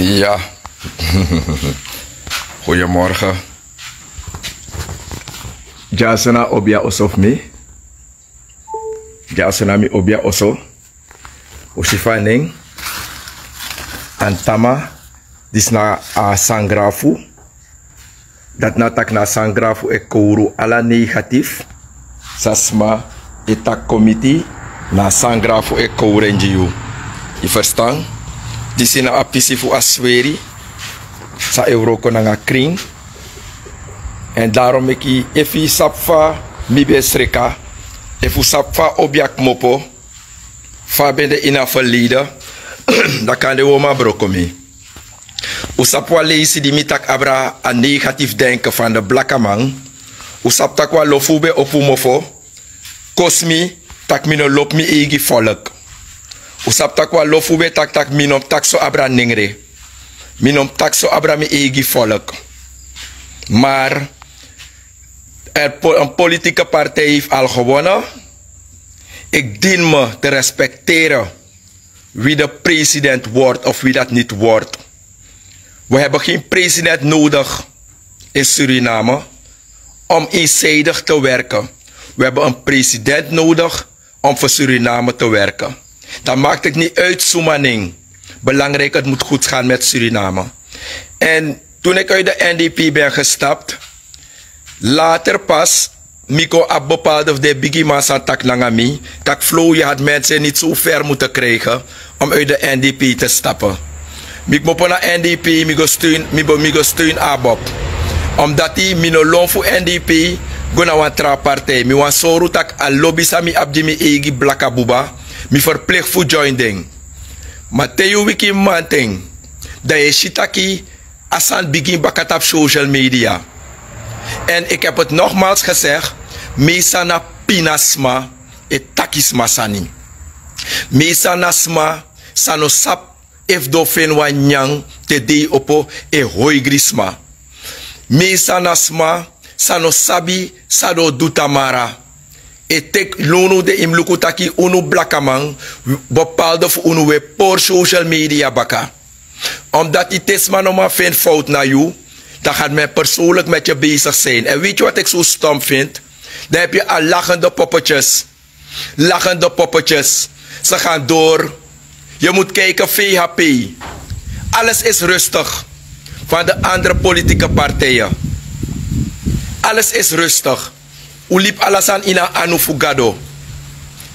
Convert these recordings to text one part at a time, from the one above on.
Ja. Goedemorgen. Jasena obia osof mi. Jasena mi obia oso. Osifaning. Antama. Dis na a sangrafu. Dat natak na sangrafu e kouru ala negatief. Sasma etak committee na sangrafu e kourenjiu. Je verstaan? Dis na apisifu asweri. Sa euroko na nga kring. En daarom ik efi sapfa mi besreka. Efu sapfa obyak mopo. Fa bende ina verleden. Da kan de oma brokomi. Usapwa leisi di mitak abra a negatief denken van de blakkamang. Usap takwa lofube opu mofo. Kosmi tak mino lop mi egi volk. Usap takwa lofube tak minom takso abra ningre. Minom takso abra mi egi volk. Maar een politieke partij heeft al gewonnen. Ik dien me te respecteren wie de president wordt of wie dat niet wordt. We hebben geen president nodig in Suriname om eenzijdig te werken. We hebben een president nodig om voor Suriname te werken. Dan maakt het niet uit, Soemaning. Belangrijk, het moet goed gaan met Suriname. En toen ik uit de NDP ben gestapt, later pas, Miko ab bepaalde de bigi massa tak langami, tak flow je had mensen niet zo ver moeten krijgen om uit de NDP te stappen. Ik moet naar NDP, ik steun Abob. Omdat die minolon voor NDP, gona wan tra partij. Mi wan soru tak a lobby sami abdi mi egi blaka buba, mi verplicht voor joining. Maar teyu wiki manting, dat je shitaki asan begin bakat op social media. En ik heb het nogmaals gezegd, mesana pinasma et takisma sani. Mesanasma sanosap if do fen wanyang te de opo e hoigrisma. Mesanasma sanosabi sado dutamara. E tek lunu de imlukutaki unu blakkamang bepaalde voor unu we por social media baka. Omdat die tesma nog maar vindt fout naar jou, dan gaat men persoonlijk met je bezig zijn. En weet je wat ik zo stom vind? Dan heb je al lachende poppetjes. Lachende poppetjes. Ze gaan door. Je moet kijken, VHP. Alles is rustig. Van de andere politieke partijen. Alles is rustig. U liep alasan ina anu fugado.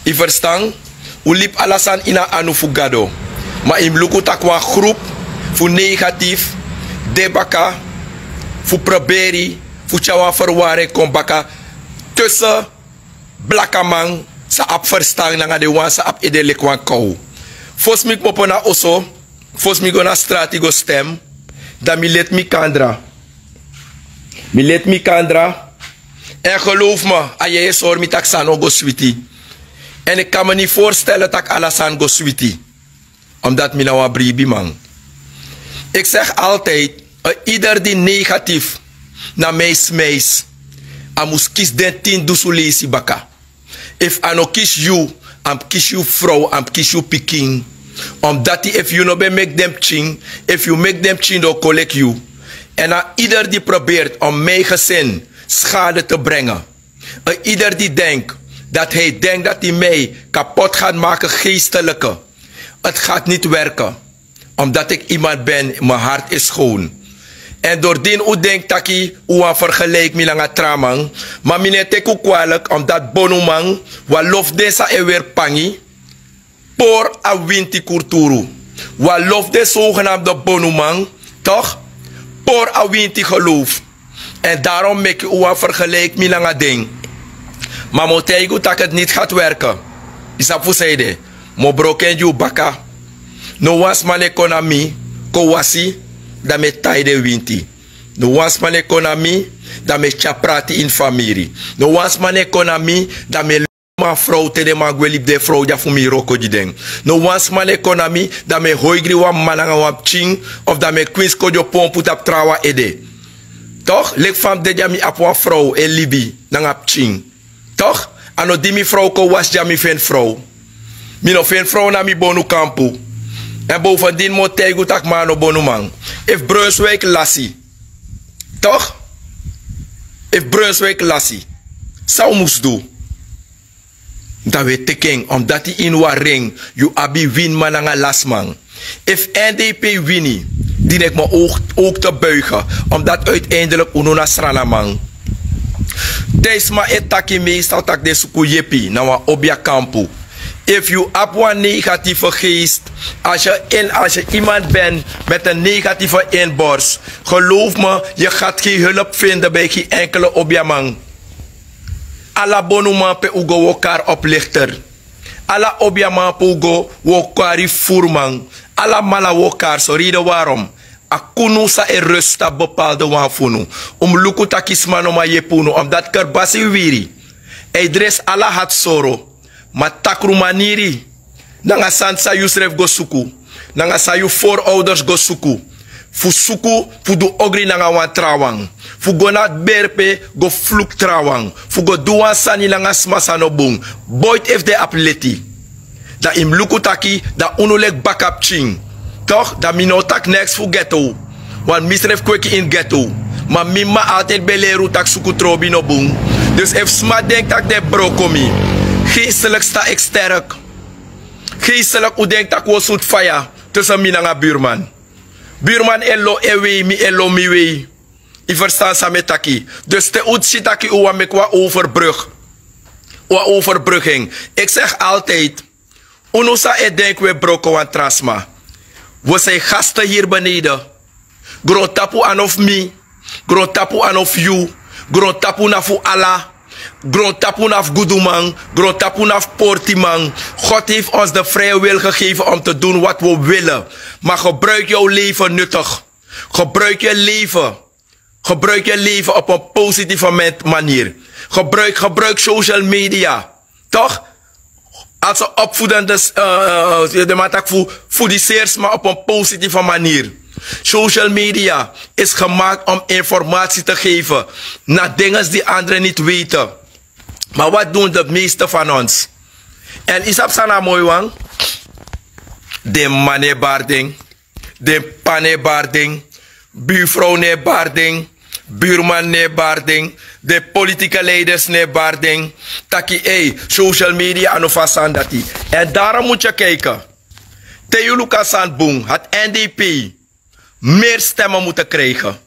Je verstaan? U liep alasan ina anu fugado. Maar in luku takwa groep voor negatief, debaka, voor proberi, voor chawa verwarring kom baka tussen blakkamang sa ap verstaan nga de wan sa ap edele kwan kou. Fos mi popona oso, fos mi go na stratigo stem, da mi let mi kandra. Mi let mi kandra. En geloof me, aye is hoor mi tak sano go switi. En ik kan me niet voorstellen dat ik alasan go switi. Omdat mi na wa bribi man. Ik zeg altijd, ieder die negatief na mij smees, amus kies den 10 dusulesi baka. If ano kies you, am kies you vrouw, am kies you piking. Omdat die, if you no be make them ching, if you make them ching, do collect you. En ieder die probeert om mijn gezin schade te brengen. Ieder die denkt dat hij mij kapot gaat maken geestelijke. Het gaat niet werken. Omdat ik iemand ben, mijn hart is schoon. En doordien u denkt dat ik u aan vergelijk met een tramang. Maar mine teku kwalijk omdat bonumang wa lof desa e weer pangi. Por a winti kurturu. Wa lof de zogenaamde bonumang. Toch? Por a winti geloof. En daarom maak je u aan vergelijk met een ding. Maar moteigu dat het niet gaat werken. Isap fuseide. Mo broken you baka. No was man economy. Ko wasi. Dat met tijden winti. No was man economie, dat met chaprati in familie. No was man economie, dat met ma vrouw te de magwelip de vrouw ja voor mi roko di ding. No was man economie, dat met hoigri wa mananga wa ching, of dat met queens kojo pon put up trawa ede. Toch? Lek fam de jami ap wa vrouw e libi, nang ap ching. Toch? Ano di mi vrouw ko was jami fen vrouw. Mi no fen vrouw na mi bonu kampu. En bovendien moet hij goed ak mano bonumang. If Brunswijk lassie. Toch? If Brunswijk lassie. Zou moest doen. Dat weet ik, omdat hij in waar ring, je abi win man aan lasman. If NDP winnie, die ik me ook te buigen, omdat uiteindelijk unona strana man. Deze ma etaki meestal tak de suku jepi, na wa obia kampu. If you heb een negatieve geest, als je iemand bent met een negatieve inborst, geloof me, je gaat geen hulp vinden bij geen enkele objaman. Alla bonuman pe ugo wokar oplichter. Alla objaman pe ugo wokari voerman. Alla mala wokar, so reden waarom. Akunu sa e rusta bepaalde wanfunu. Luku takismano ma yepunu, omdat kerbasi wiri. Eidres alla hat soro. Maar takru maniri. Nanga sansa yusref go suku. Nanga sayu voorouders go suku. Fu suku, fu du ogri nanga wan trawang. Fu go nat berpe, go fluk trawang. Fu go duwan sani nanga smasano bung. Boit if de apleti. Da im lukutaki, da unulek bakap ching. Toch? Da minotak next fu ghetto. Want misref kweki in ghetto. Maar mima altijd beleru tak suku trobi no bung. Dus if sma denk tak de brokomi. Geestelijk sta ik sterk. Geestelijk u denkt dat ik zoet fire tussen mij en buurman. Buurman elo ewe mi elo mi we. I verstaan sametaki. Dus te uitsitaki uwa me qua overbrug. Qua overbrugging. Ik zeg altijd. Unusa e denk we broko wan trasma. We zijn gasten hier beneden. Gro tapu an of me. Gro tapu an of you. Gro tapu na fu Allah. Grond tapoen af Goedumang, grond tapoen af Portimang. God heeft ons de vrije wil gegeven om te doen wat we willen. Maar gebruik jouw leven nuttig. Gebruik je leven. Gebruik je leven op een positieve manier. Gebruik social media. Toch? Als een opvoedende, de matak voor die zeers, maar op een positieve manier. Social media is gemaakt om informatie te geven naar dingen die anderen niet weten. Maar wat doen de meeste van ons? En is dat sana mooi wang? De manebarding, de panebarding, buurvrouw nebarding, buurman nebarding, de politieke leiders nebarding. Taki social media anofasan dati. En daarom moet je kijken. Teyuluka Sandboom, het NDP, meer stemmen moeten krijgen.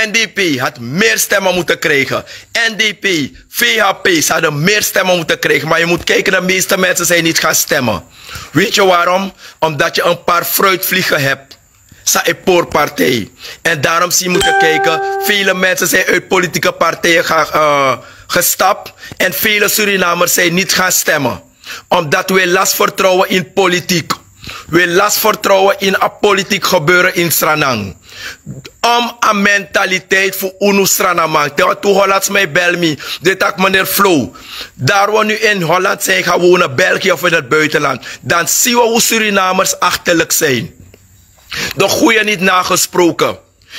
NDP had meer stemmen moeten krijgen. NDP, VHP zouden meer stemmen moeten krijgen. Maar je moet kijken, de meeste mensen zijn niet gaan stemmen. Weet je waarom? Omdat je een paar fruitvliegen hebt. Sa een poorpartij. En daarom zie je moeten kijken. Vele mensen zijn uit politieke partijen gestapt. En vele Surinamers zijn niet gaan stemmen. Omdat we last vertrouwen in politiek. We last vertrouwen in een politiek gebeuren in Sranang. Om een mentaliteit voor unu Sranamang. Toen Hollands mij bel me. Dit is meneer Flo. Daar we nu in Holland zijn gaan wonen, België of in het buitenland. Dan zien we hoe Surinamers achterlijk zijn. De goeie niet nagesproken.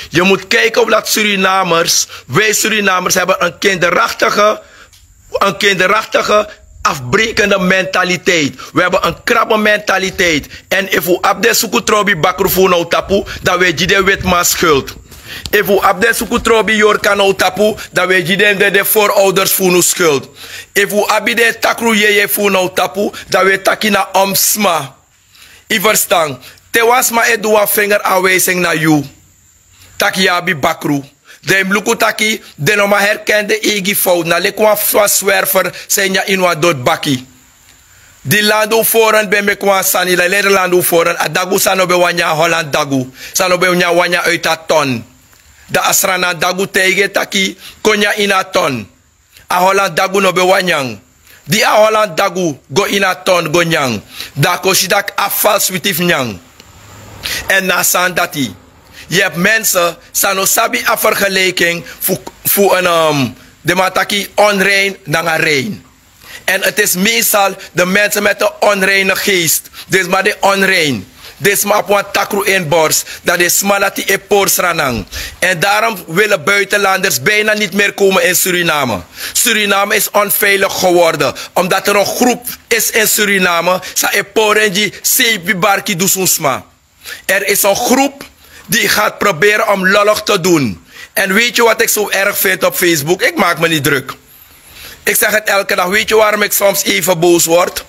Je moet kijken of dat Surinamers, wij Surinamers hebben een kinderachtige afbrekende mentaliteit. We hebben een krabbe mentaliteit. En if we abde sukutrobi bakrufu nou tapu, dan we jide wetma schuld. If we abde sukutrobi yorka nou tapu, dan we jide de voorouders voor schuld. If we abide takru yeye voor nou tapu, dan we takina omsma. I verstaan. Te was ma edua vinger aanwijzing naar you. Takiabi bakru. De mluku taki, de no ma herkende egi fout. Na lekwa zwerver zijn ja in wat dood baki. Die lando foren ben me kwa sani, la leder lando foren. A dagu sano be wanya Holland dagu. Sano be wanya uit a ton. Da asrana dagu tege taki, konya in a ton. A Holland dagu no be wanyang. Die a Holland dagu go in a ton go nyang. Da koshidak afval switif nyang. En na san dati. Je hebt mensen, sano sabi a vergelijking voor een de mataki onrein dan een rein. En het is meestal de mensen met de onreine geest. Dus maar de onrein. Desma op een takru in bors. Dat is smalati e porsranang. En daarom willen buitenlanders bijna niet meer komen in Suriname. Suriname is onveilig geworden. Omdat er een groep is in Suriname. Sa e porenji sepi barki dusungsma. Er is een groep die gaat proberen om lollig te doen. En weet je wat ik zo erg vind op Facebook? Ik maak me niet druk. Ik zeg het elke dag. Weet je waarom ik soms even boos word?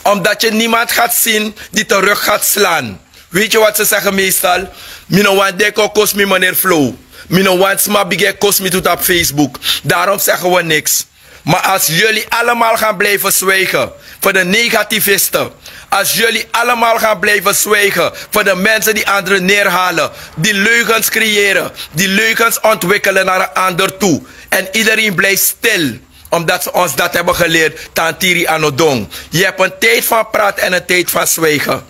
Omdat je niemand gaat zien die terug gaat slaan. Weet je wat ze zeggen meestal? Mino want deko kost me meneer Flow. Mino want sma bige kost me tot op Facebook. Daarom zeggen we niks. Maar als jullie allemaal gaan blijven zwijgen voor de negativisten. Als jullie allemaal gaan blijven zwijgen voor de mensen die anderen neerhalen. Die leugens creëren. Die leugens ontwikkelen naar een ander toe. En iedereen blijft stil. Omdat ze ons dat hebben geleerd. Tantiri anodong. Je hebt een tijd van praten en een tijd van zwijgen.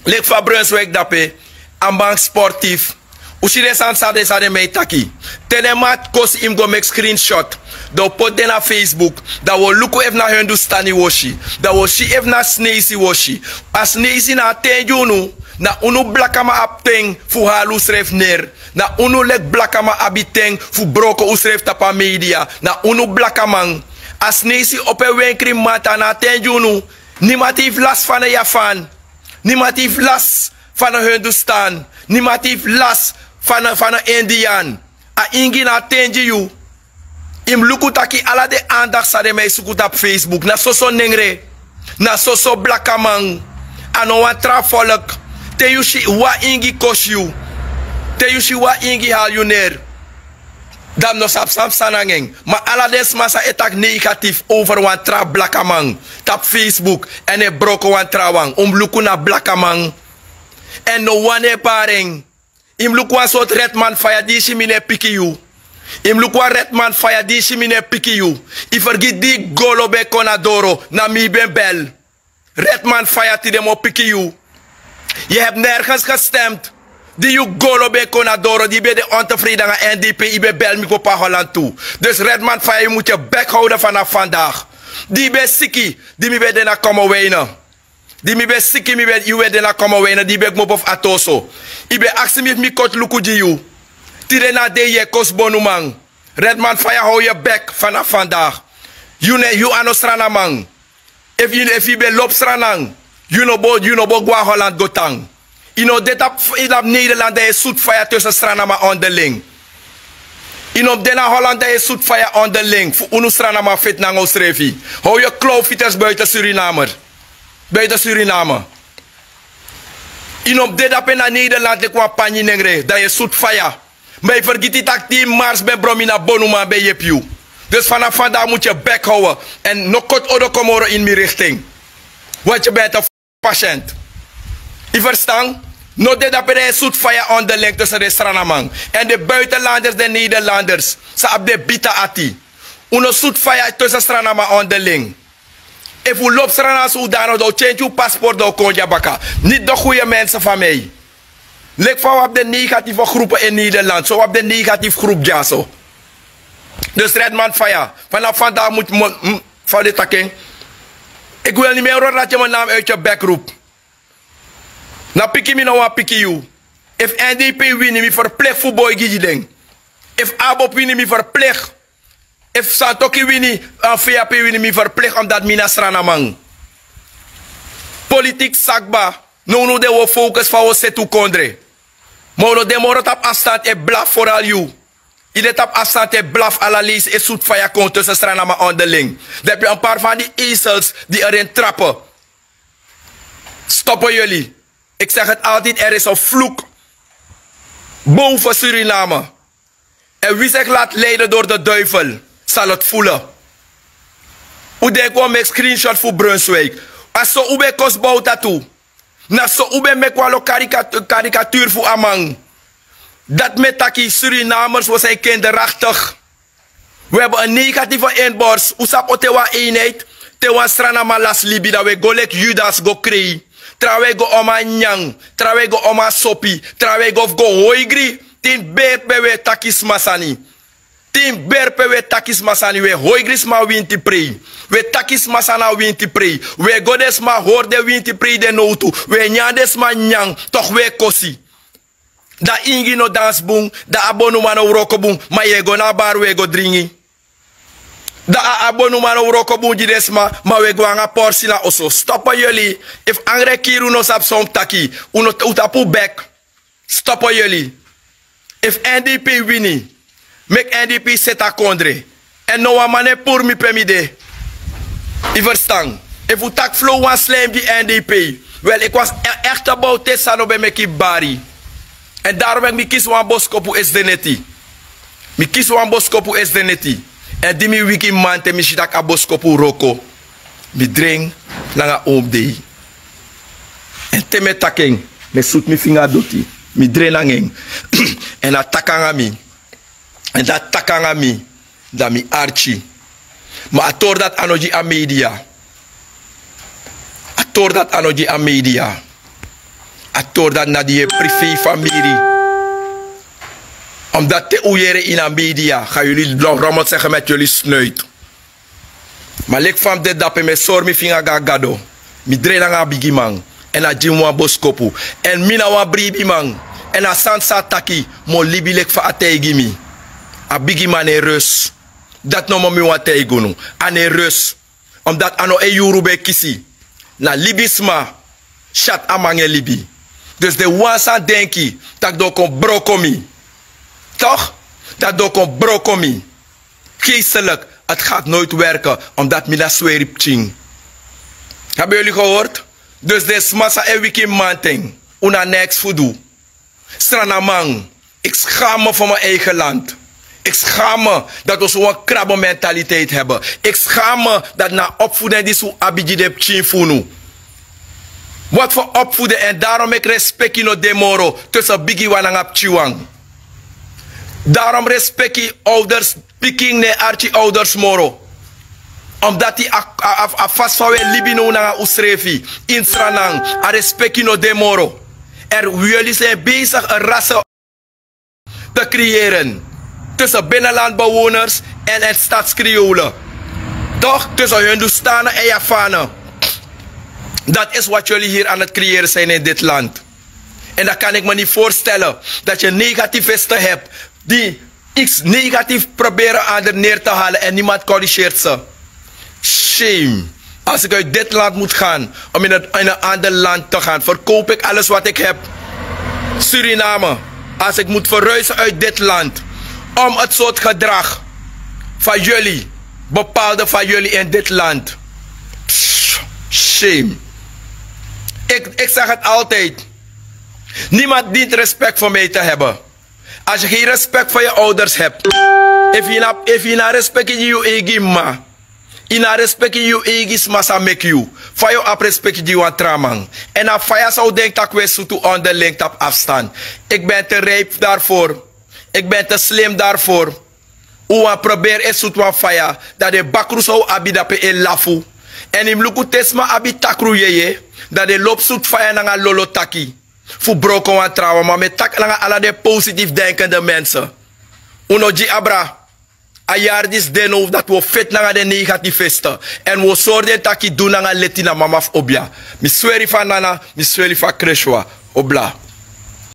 Lik van Brunswijk dape. Ambang sportief. Usire san sade mij taki. Telemat kos im go make screenshot. Dat pot den na Facebook. Dat we luku even naar Hindustani washi. Dat we shi even naar Sneezi washi. As Sneezi na ten junu. Na unu blakama apteng fu halu schreef neer. Na unu lek blakama abiteng fu broko usref tapa media. Na unu blakamang. As Sneezi op een wenkri mata na ten junu. Niemand heeft last van de Japan. Niemand heeft last van de Hindustan. Niemand heeft last van de Indian. A ingi na tenji you. Im lukutaki ala de aandacht sa de mij sukut op Facebook. Na soso nengre. Na soso blakamang. Ano wan travolk. Te yushi wa ingi kos you. Te yushi wa ingi hal you neer. Dam no sap sam sanangeng. Maar ala des massa etak negatief over wan tra blakamang. Tap Facebook. En e broko wan trawang. Luku na blakamang. En no wane paring. Im lukwa soort redman faya di si mine piki you. Im lukwa redman faya di si mine piki you. I vergit di golo be konadoro na mi ben bel. Redman faya ti demo piki you. Je hebt nergens gestemd. Die you golo be konadoro die be de ontevreden aan NDP i be bel mi kopa Holland toe. Dus redman faya je moet je bek houden vanaf vandaag. Die be siki, die mi be de na komen wenen. Die mi be siki mi be iwe de na komen wenen, die be mop of atoso. Ibe aksi mi kot luku di you. Tire na de je kos bonumang. Redman fire hou je bek vanaf vandaag. You ano strana mang. If you be lop stranang. You no bo gwa Holland gotang. You know dit op Nederland is zoet fire tussen strana ma onderling. You know dena Holland is zoet fire onderling. Voor unu strana ma fit nang osrevi. Hou je klauwfieters buiten Suriname. Buiten Suriname. Inom dit op in Nederland de kwa panji nengre. Dat je zoet fire. Maar je vergeet die tak die mars bij bromina bonuma bij je piu. Dus vanaf vandaag moet je bek houden. En nog kort odo komoro in mijn richting. Want je bent een patiënt. Je verstaan? No dit op in zoet fire onderling tussen de stranamang. En de buitenlanders, de Nederlanders. Ze op de bita ati. Uno zoet fire tussen stranamang onderling. If u loopt strana Sudan, dan change uw paspoort door Konja Baka. Niet de goede mensen van mij. Leg van op de negatieve groepen in Nederland. Zo op de negatieve groep Jaso. Dus Redman Faya. Vanaf vandaag moet van dit taking. Ik wil niet meer horen dat je mijn naam uit je bek roept. Na piki mi nou aan piki you. If NDP win, mi verplicht voor boy gijideng. If Abop win, mi verplicht. If Santoki wini, VAP wini, mi verplicht omdat mina stranamang. Politiek sakba, no de wo focus van wo setu kondre. Mono de moro tap afstand e blaf vooral you. Ide tap afstand e blaf ala lees e soet van je kont tussen stranama onderling. Dan heb je een paar van die ezels die erin trappen. Stoppen jullie. Ik zeg het altijd, er is een vloek boven Suriname. En wie zich laat leiden door de duivel, zal het voelen. Hoe denk ik met screenshot voor Brunswijk? Als zo ube kost bouw tattoo. Na zo ube met kwalo karikatuur voor amang. Dat met taki Surinamers was zijn kinderachtig. We hebben een negatieve inborst. Usap otewa eenheid. Tewa strana malas libi dat we golek Judas go krei. Trawe go oma nyang. Trawe go oma sopi. Trawe go hoigri. Tin beet bewe takis masani. Tim berpe we takis masani we hoigris ma winti prei. We takis masana winti prei. We godes ma horde winti prei de notu. We nyades ma nyang toch we kosi. Da ingi no dans bung, da abonu mano roko bung, ma ye go na bar we go dringi. Da abonu mano roko bung jidesma, ma we go anga porsi na oso. Stoppa jullie. If angre kiru no sap som taki, uno utapu back. Stoppa jullie. If NDP winnie, make NDP seta kondre. En no one mane pour mi pemide. I verstaan. If u tak flow wan slam die NDP. Wel, ik was echt about dit sano bij meki bari. En daarom heb ik kies wan boskopu is de neti. Mi kies wan boskopu is de neti. En die mi wiki mante mi shitak a boskopu roko. Mi drink langa omdei. En teme taking. Me soet mi finger doti. Mi drink langeng. En dat takanga mi. En dat takanga mi. Dat mi archi. Maar ator dat anoji a media. Ator dat anoji a media. Ator dat na die privé familie. Omdat te oeieren in de media. Gaan jullie rommel zeggen met jullie snuit. Maar lek van dit dat me sormi finga gagado. Mi drena nga bigi man. En a jimwa boskopu. En mina wa bribi man. En a sansa taki. Mo libi lek fa ategi mi. A bigi man e rus. Dat no mo mi wa teigunu. Ane rus. Omdat ano e yurube kisi. Na libisma. Chat amange libi. Dus de wansa denki. Dat do kon brokomi. Toch? Dat do kon brokomi. Geestelijk. Het gaat nooit werken. Omdat mi na swerip ching. Hebben jullie gehoord? Dus de massa en wiki manting. Una next voodoo. Stranamang. Ik schaam me voor mijn eigen land. Ik schaam me dat we zo'n krabbe mentaliteit hebben. Ik schaam me dat na opvoeden die zo abidji de chinfunu. Wat voor opvoeden en daarom ik respect no demoro tussen bigi wanangap chiwang. Daarom respect je ouders, piking ne archi ouders moro. Omdat die vast van we libino na usrefi in Sranang, a respect no demoro. Jullie zijn bezig een rassen te creëren tussen binnenlandbewoners en stadskriolen. Toch? Tussen Hindustanen en Javanen. Dat is wat jullie hier aan het creëren zijn in dit land. En dan kan ik me niet voorstellen dat je negativisten hebt die iets negatief proberen aan er neer te halen en niemand corrigeert ze. Shame. Als ik uit dit land moet gaan om in een ander land te gaan, verkoop ik alles wat ik heb. Suriname. Als ik moet verhuizen uit dit land om het soort gedrag van jullie, bepaalde van jullie in dit land. Shame. Ik zeg het altijd. Niemand dient respect voor mij te hebben. Als je geen respect voor je ouders hebt. If je na respect in je eigen ma. Ina respect je eigen massa make you. Voor je op respect je want tramang. En als je zou denken dat we zo toe onderling op afstand. Ik ben te rijp daarvoor. Ik ben te slim daarvoor. Oa probeer is zo toe faya. Dat de bakru zou abidape in lafu. En im luku tesma abitakru yeye. Dat de loop zoet faya nanga lolo taki. Fu broko wan trauma. Maar met tak nanga ala de positief denkende mensen. Uno ji abra. A jaar dis deno dat we fit nanga de negativisten. En we zorgen dat ik doe nanga letina mamaf obja. Mi sweri van nana, mi sweri van kreshwa. Obla.